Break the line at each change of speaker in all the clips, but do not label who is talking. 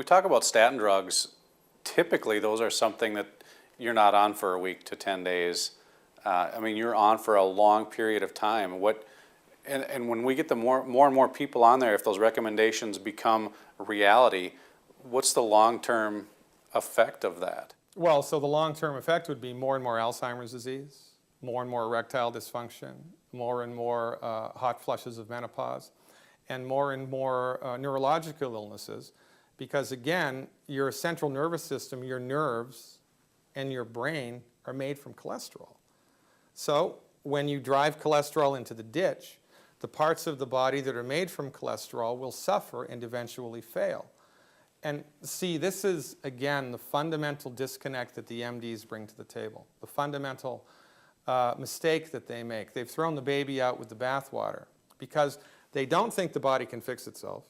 we talk about statin drugs, typically those are something that you're not on for a week to 10 days. I mean, you're on for a long period of time. And when we get the more and more people on there, if those recommendations become reality, what's the long-term effect of that?
Well, so the long-term effect would be more and more Alzheimer's disease, more and more erectile dysfunction, more and more hot flushes of menopause, and more neurological illnesses, because again, your central nervous system, your nerves, and your brain are made from cholesterol. So when you drive cholesterol into the ditch, the parts of the body that are made from cholesterol will suffer and eventually fail. And see, this is, again, the fundamental disconnect that the MDs bring to the table, the fundamental mistake that they make. They've thrown the baby out with the bathwater because they don't think the body can fix itself.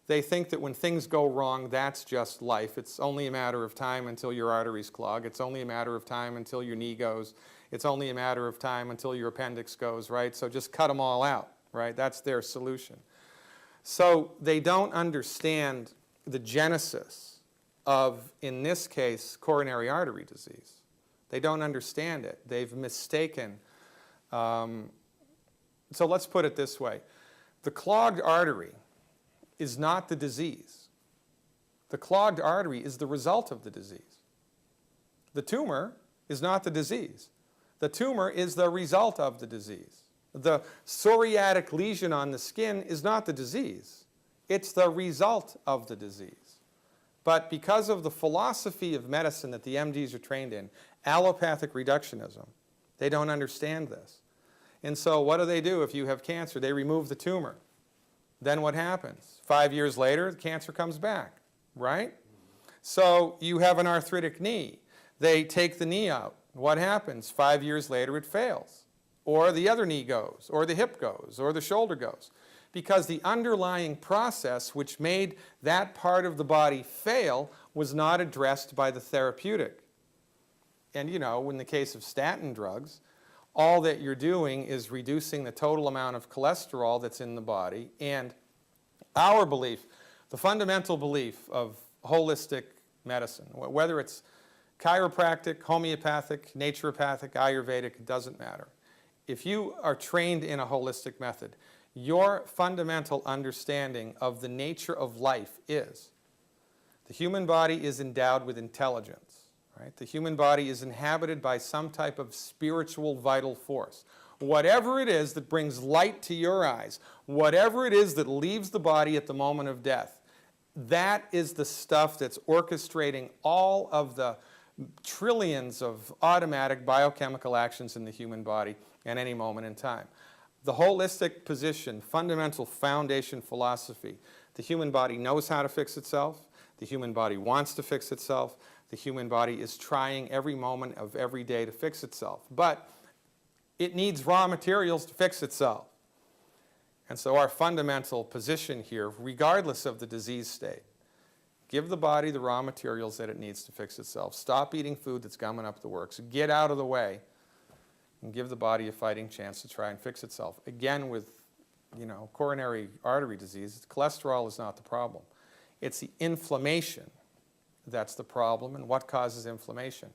They think that when things go wrong, that's just life. It's only a matter of time until your arteries clog. It's only a matter of time until your knee goes. It's only a matter of time until your appendix goes, right? So just cut them all out, right? That's their solution. So they don't understand the genesis of, in this case, coronary artery disease. They don't understand it. They've mistaken. So let's put it this way. The clogged artery is not the disease. The clogged artery is the result of the disease. The tumor is not the disease. The tumor is the result of the disease. The psoriatic lesion on the skin is not the disease. It's the result of the disease. But because of the philosophy of medicine that the MDs are trained in, allopathic reductionism, they don't understand this. And so what do? If you have cancer, they remove the tumor. Then what happens? 5 years later, the cancer comes back, right? So you have an arthritic knee. They take the knee out. What happens? 5 years later, it fails. Or the other knee goes, or the hip goes, or the shoulder goes. Because the underlying process which made that part of the body fail was not addressed by the therapeutic. And you know, in the case of statin drugs, all that you're doing is reducing the total amount of cholesterol that's in the body. And our belief, the fundamental belief of holistic medicine, whether it's chiropractic, homeopathic, naturopathic, Ayurvedic, it doesn't matter. If you are trained in a holistic method, your fundamental understanding of the nature of life is the human body is endowed with intelligence. Right? The human body is inhabited by some type of spiritual vital force. Whatever it is that brings light to your eyes, whatever it is that leaves the body at the moment of death, that is the stuff that's orchestrating all of the trillions of automatic biochemical actions in the human body at any moment in time. The holistic position, fundamental foundation philosophy, the human body knows how to fix itself, the human body wants to fix itself, the human body is trying every moment of every day to fix itself. But it needs raw materials to fix itself. And so our fundamental position here, regardless of the disease state, give the body the raw materials that it needs to fix itself. Stop eating food that's gumming up the works. Get out of the way and give the body a fighting chance to try and fix itself. Again, with coronary artery disease, cholesterol is not the problem. It's the inflammation that's the problem. And what causes inflammation?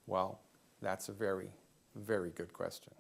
Well, that's a very, very good question.